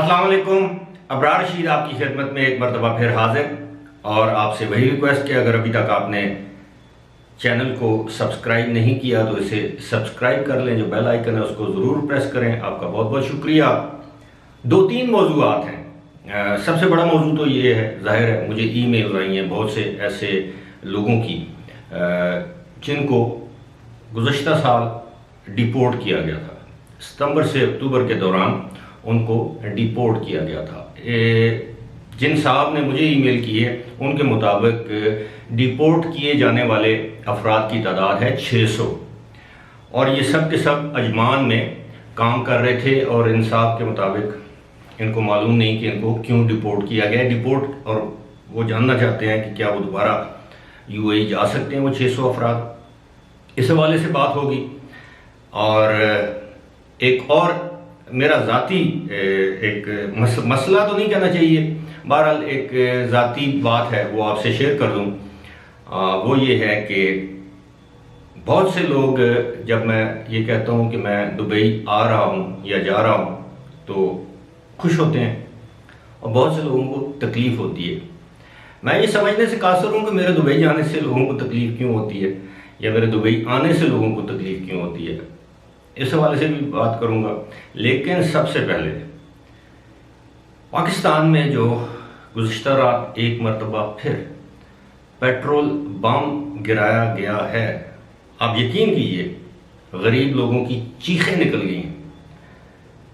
अस्सलाम वालेकुम। अबरार रशीद आपकी खिदमत में एक मरतबा फिर हाजिर, और आपसे वही रिक्वेस्ट कि अगर अभी तक आपने चैनल को सब्सक्राइब नहीं किया तो इसे सब्सक्राइब कर लें, जो बेल आइकन है उसको ज़रूर प्रेस करें। आपका बहुत बहुत शुक्रिया। दो तीन मौजूआत हैं। सबसे बड़ा मौजू तो ये है, जाहिर है मुझे ईमेल आई हैं बहुत से ऐसे लोगों की जिनको गुज़श्ता साल डिपोर्ट किया गया था। सितंबर से अक्टूबर के दौरान उनको डिपोर्ट किया गया था। जिन साहब ने मुझे ईमेल की है उनके मुताबिक डिपोर्ट किए जाने वाले अफराद की तादाद है 600, और ये सब के सब अजमान में काम कर रहे थे। और इन साहब के मुताबिक इनको मालूम नहीं कि इनको क्यों डिपोर्ट किया गया डिपोर्ट, और वो जानना चाहते हैं कि क्या वो दोबारा यूएई जा सकते हैं वो 600 अफराद। इस हवाले से बात होगी। और एक और मेरा ज़ाती एक मसला तो नहीं कहना चाहिए, बहरहाल एक ज़ाती बात है वो आपसे शेयर कर दूं। वो ये है कि बहुत से लोग, जब मैं ये कहता हूँ कि मैं दुबई आ रहा हूँ या जा रहा हूँ, तो खुश होते हैं, और बहुत से लोगों को तकलीफ़ होती है। मैं ये समझने से कासर हूँ कि मेरे दुबई जाने से लोगों को तकलीफ़ क्यों होती है, या मेरे दुबई आने से लोगों को तकलीफ़ क्यों होती है, इस हवाले से भी बात करूंगा। लेकिन सबसे पहले पाकिस्तान में जो गुज़श्ता रात एक मरतबा फिर पेट्रोल बम गिराया गया है, आप यकीन कीजिए गरीब लोगों की चीखें निकल गई हैं।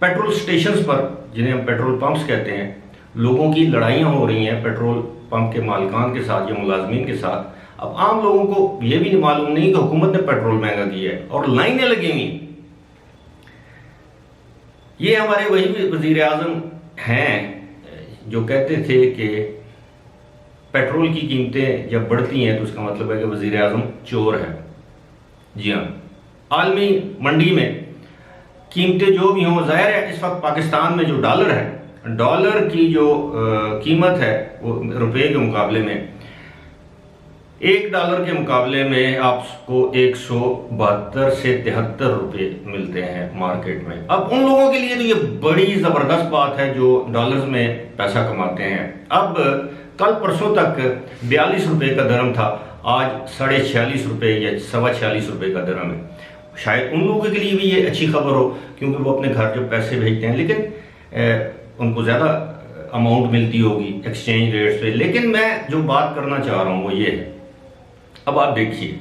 पेट्रोल स्टेशंस पर, जिन्हें हम पेट्रोल पंप्स कहते हैं, लोगों की लड़ाइयाँ हो रही हैं पेट्रोल पंप के मालिकान के साथ या मुलाजमीन के साथ। अब आम लोगों को यह भी मालूम नहीं कि हुकूमत ने पेट्रोल महंगा किया है, और लाइनें लगी हुई। ये हमारे वही वज़ीर आज़म हैं जो कहते थे कि पेट्रोल की कीमतें जब बढ़ती हैं तो उसका मतलब है कि वज़ीर आज़म चोर है। जी हाँ, आलमी मंडी में कीमतें जो भी हों, ज़ाहिर है इस वक्त पाकिस्तान में जो डॉलर है, डॉलर की जो कीमत है वो रुपये के मुकाबले में, $1 के मुकाबले में आपको 172 से 73 रुपये मिलते हैं मार्केट में। अब उन लोगों के लिए तो ये बड़ी ज़बरदस्त बात है जो डॉलर्स में पैसा कमाते हैं। अब कल परसों तक 42 रुपये का दरम था, आज 46.5 रुपये या 46.25 रुपये का दरम है। शायद उन लोगों के लिए भी ये अच्छी खबर हो, क्योंकि वो अपने घर जो पैसे भेजते हैं, लेकिन उनको ज़्यादा अमाउंट मिलती होगी एक्सचेंज रेट से। लेकिन मैं जो बात करना चाह रहा हूँ वो ये है, अब आप देखिए,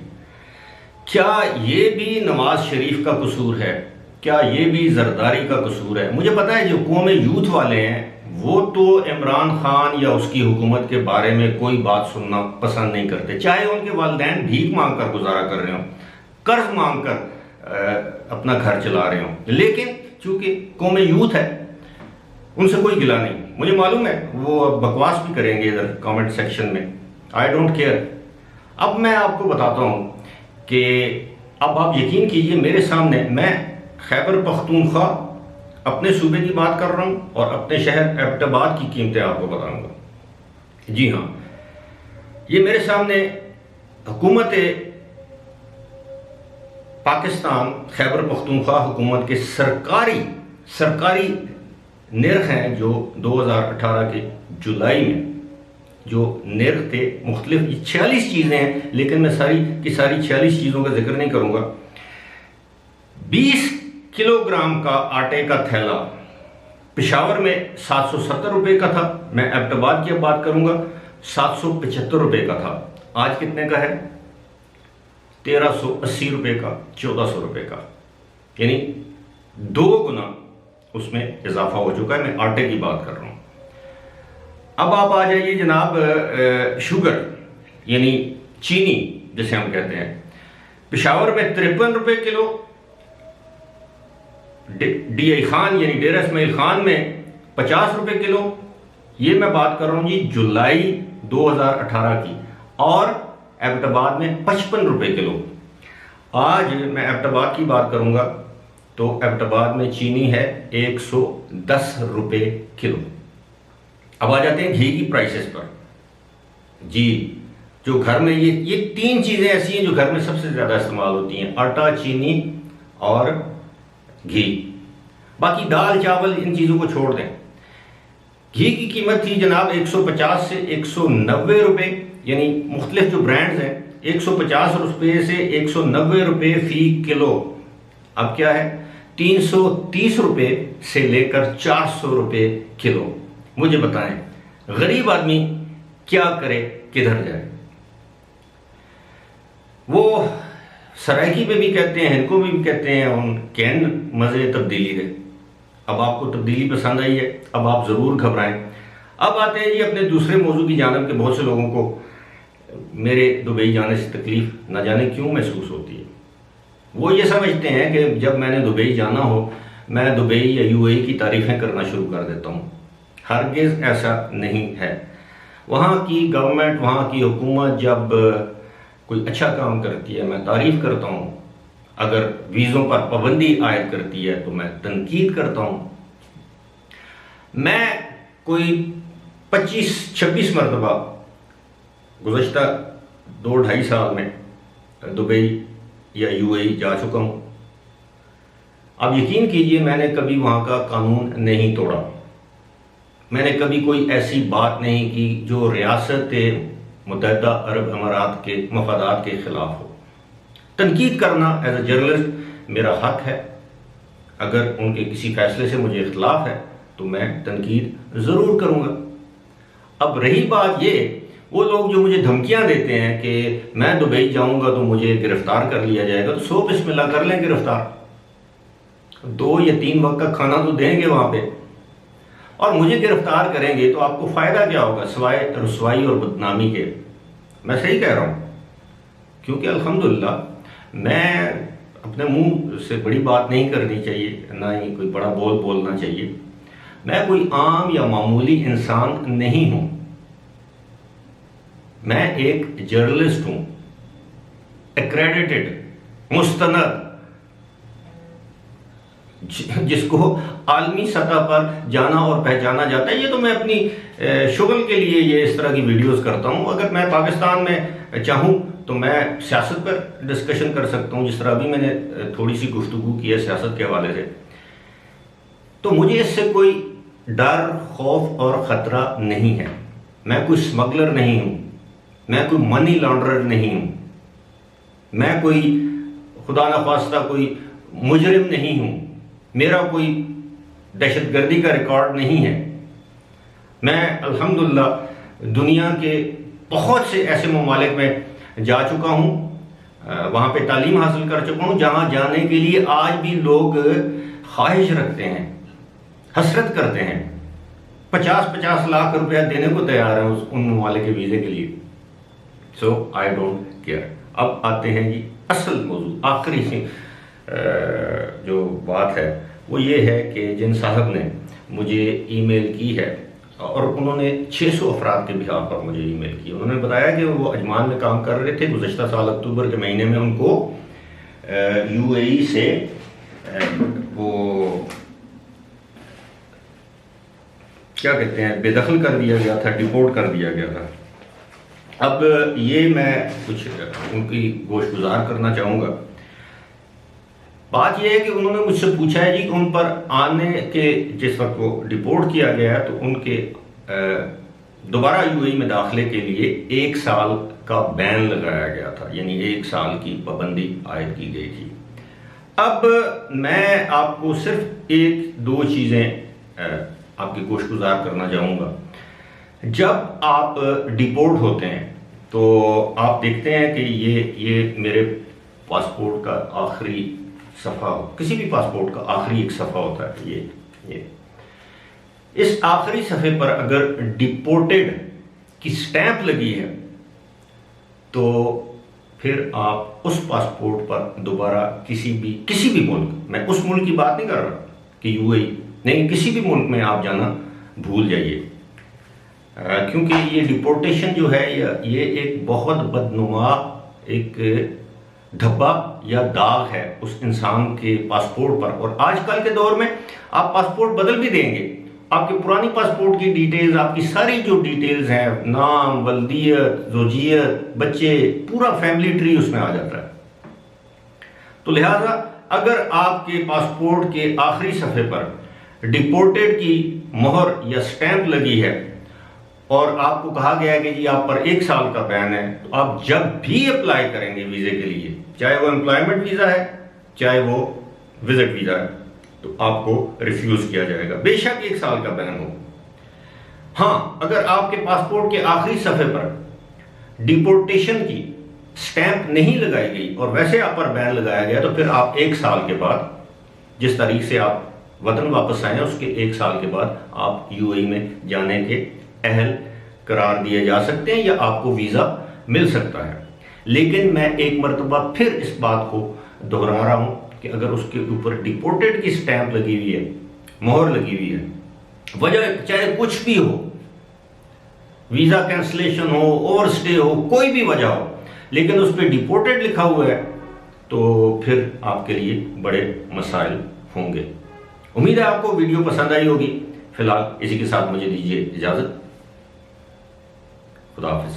क्या ये भी नवाज शरीफ का कसूर है? क्या ये भी जरदारी का कसूर है? मुझे पता है जो कौम यूथ वाले हैं वो तो इमरान खान या उसकी हुकूमत के बारे में कोई बात सुनना पसंद नहीं करते, चाहे उनके वालिदैन भीख मांग कर गुजारा कर रहे हों, कर्ज मांग कर अपना घर चला रहे हों। लेकिन चूंकि कौम यूथ है, उनसे कोई गिला नहीं। मुझे मालूम है वो बकवास भी करेंगे इधर कमेंट सेक्शन में, आई डोंट केयर। अब मैं आपको बताता हूं कि अब आप यकीन कीजिए, मेरे सामने मैं खैबर पख्तूनख्वा अपने सूबे की बात कर रहा हूं और अपने शहर एबटाबाद की कीमतें आपको बताऊंगा। जी हां, ये मेरे सामने हुकूमत पाकिस्तान खैबर पख्तूनख्वा हुकूमत के सरकारी निर्ख हैं जो 2018 के जुलाई में जो निर्ख थे, मुख्तलिफ 46 चीज़ें हैं, लेकिन मैं सारी की सारी 46 चीज़ों का जिक्र नहीं करूंगा। 20 किलोग्राम का आटे का थैला पेशावर में 770 रुपये का था। मैं एबटाबाद की अब बात करूंगा, 775 रुपये का था। आज कितने का है? 1380 रुपये का, 1400 रुपये का, यानी 2 गुना उसमें इजाफा हो चुका है। मैं आटे की बात कर रहा हूं। अब आप आ जाइए जनाब शुगर यानी चीनी जिसे हम कहते हैं, पेशावर में 53 रुपये किलो, डीआई खान यानी डेरा इस्माइल खान में 50 रुपये किलो। ये मैं बात कर रहा हूं जी जुलाई 2018 की, और एबटाबाद में 55 रुपये किलो। आज मैं एबटाबाद की बात करूंगा तो एबटाबाद में चीनी है 110 रुपये किलो। अब आ जाते हैं घी की प्राइसेस पर। जी, जो घर में ये 3 चीज़ें ऐसी हैं जो घर में सबसे ज़्यादा इस्तेमाल होती हैं, आटा, चीनी और घी। बाकी दाल चावल इन चीज़ों को छोड़ दें। घी की कीमत थी जनाब 150 से 190 रुपये, यानी मुख्तलिफ जो ब्रांड्स हैं 150 रुपये से 190 रुपये फी किलो। अब क्या है 330 रुपये से लेकर 400 रुपये किलो। मुझे बताएं गरीब आदमी क्या करे, किधर जाए? वो सराइकी पे भी कहते हैं, हिनको में भी कहते हैं, उन कैन मज़े तब्दीली रहे। अब आपको तब्दीली पसंद आई है, अब आप ज़रूर घबराएं। अब आते हैं जी अपने दूसरे मौजू की जानब के। बहुत से लोगों को मेरे दुबई जाने से तकलीफ न जाने क्यों महसूस होती है। वो ये समझते हैं कि जब मैंने दुबई जाना हो, मैं दुबई या यूएई की तारीफ़ें करना शुरू कर देता हूँ। हरगिज़ ऐसा नहीं है। वहाँ की गवर्नमेंट, वहाँ की हुकूमत जब कोई अच्छा काम करती है मैं तारीफ़ करता हूँ, अगर वीज़ों पर पाबंदी आयद करती है तो मैं तनकीद करता हूँ। मैं कोई 25-26 मरतबा गुज़श्ता 2-2.5 साल में दुबई या यूएई जा चुका हूँ। आप यकीन कीजिए मैंने कभी वहाँ का कानून नहीं तोड़ा, मैंने कभी कोई ऐसी बात नहीं की जो रियासत मुत्तहिदा अरब अमारात के मफादात के ख़िलाफ़ हो। तनकीद करना एज ए जर्नलिस्ट मेरा हक है। अगर उनके किसी फ़ैसले से मुझे इख्तिलाफ है तो मैं तनकीद ज़रूर करूँगा। अब रही बात ये, वो लोग जो मुझे धमकियाँ देते हैं कि मैं दुबई जाऊँगा तो मुझे गिरफ़्तार कर लिया जाएगा, तो 100 बिस्मिल्लाह कर लें गिरफ़्तार। 2 या 3 वक्त का खाना तो देंगे वहाँ पे, और मुझे गिरफ्तार करेंगे तो आपको फ़ायदा क्या होगा सिवाय रुसवाई और बदनामी के? मैं सही कह रहा हूँ, क्योंकि अल्हम्दुलिल्लाह मैं अपने मुंह से बड़ी बात नहीं करनी चाहिए, ना ही कोई बड़ा बोलना चाहिए। मैं कोई आम या मामूली इंसान नहीं हूँ, मैं एक जर्नलिस्ट हूँ, एक्रेडिटेड, मुस्तनद, जिसको आलमी सतह पर जाना और पहचाना जाता है। ये तो मैं अपनी शुगल के लिए ये इस तरह की वीडियोस करता हूँ। अगर मैं पाकिस्तान में चाहूँ तो मैं सियासत पर डिस्कशन कर सकता हूँ, जिस तरह अभी मैंने थोड़ी सी गुफ्तगू की है सियासत के हवाले से। तो मुझे इससे कोई डर, खौफ और ख़तरा नहीं है। मैं कोई स्मगलर नहीं हूँ, मैं कोई मनी लॉन्ड्रर नहीं हूँ, मैं कोई खुदा न खास्ता कोई मुजरिम नहीं हूँ, मेरा कोई दहशतगर्दी का रिकॉर्ड नहीं है। मैं अल्हम्दुलिल्लाह दुनिया के बहुत से ऐसे ममालिक में जा चुका हूँ, वहाँ पे तालीम हासिल कर चुका हूँ जहाँ जाने के लिए आज भी लोग ख्वाहिश रखते हैं, हसरत करते हैं, 50-50 लाख रुपया देने को तैयार हैं उन ममालिक के वीज़े के लिए। सो आई डोंट केयर। अब आते हैं जी असल मौजू, आखिरी से जो बात है वो ये है कि जिन साहब ने मुझे ईमेल की है, और उन्होंने 600 अफराद के बिहार पर मुझे ईमेल की। उन्होंने बताया कि वो अजमान में काम कर रहे थे। गुज़श्ता साल अक्टूबर के महीने में उनको यूएई से वो क्या कहते हैं बेदखल कर दिया गया था, डिपोर्ट कर दिया गया था। अब ये मैं कुछ उनकी गोशगुजार करना चाहूँगा। बात यह है कि उन्होंने मुझसे पूछा है जी कि उन पर आने के जिस वक्त वो डिपोर्ट किया गया तो उनके दोबारा यूएई में दाखिले के लिए 1 साल का बैन लगाया गया था, यानी 1 साल की पाबंदी आयद की गई थी। अब मैं आपको सिर्फ 1-2 चीज़ें आपकी गोशगुजार करना चाहूँगा। जब आप डिपोर्ट होते हैं तो आप देखते हैं कि ये मेरे पासपोर्ट का आखिरी सफ़ा, किसी भी पासपोर्ट का आखिरी एक सफ़ा होता है ये। इस आखिरी सफ़े पर अगर डिपोर्टेड की स्टैंप लगी है तो फिर आप उस पासपोर्ट पर दोबारा किसी भी मुल्क, मैं उस मुल्क की बात नहीं कर रहा कि यूएई नहीं, किसी भी मुल्क में आप जाना भूल जाइए, क्योंकि ये डिपोर्टेशन जो है ये एक बहुत बदनुमा एक धब्बा या दाग है उस इंसान के पासपोर्ट पर। और आजकल के दौर में आप पासपोर्ट बदल भी देंगे, आपके पुरानी पासपोर्ट की डिटेल्स, आपकी सारी जो डिटेल्स हैं, नाम, वल्दियत, ज़ौजियत, बच्चे, पूरा फैमिली ट्री उसमें आ जाता है। तो लिहाजा अगर आपके पासपोर्ट के आखिरी सफ़े पर डिपोर्टेड की मोहर या स्टैंप लगी है और आपको कहा गया है कि जी आप पर 1 साल का बैन है, तो आप जब भी अप्लाई करेंगे वीजे के लिए, चाहे वो एम्प्लॉयमेंट वीजा है चाहे वो विजिट वीजा है, तो आपको रिफ्यूज किया जाएगा, बेशक 1 साल का बैन हो। हाँ, अगर आपके पासपोर्ट के आखिरी सफे पर डिपोर्टेशन की स्टैंप नहीं लगाई गई और वैसे आप पर बैन लगाया गया, तो फिर आप 1 साल के बाद, जिस तारीख से आप वतन वापस आए हैं उसके 1 साल के बाद आप यूएई में जाने के अहल करार दिए जा सकते हैं या आपको वीजा मिल सकता है। लेकिन मैं एक मरतबा फिर इस बात को दोहरा रहा हूं कि अगर उसके ऊपर डिपोर्टेड की स्टैंप लगी हुई है, मोहर लगी हुई है, वजह चाहे कुछ भी हो, वीजा कैंसलेशन हो, ओवरस्टे हो, कोई भी वजह हो, लेकिन उस पर डिपोर्टेड लिखा हुआ है, तो फिर आपके लिए बड़े मसाइल होंगे। उम्मीद है आपको वीडियो पसंद आई होगी। फिलहाल इसी के साथ मुझे दीजिए इजाजत। खुदा हाफिज।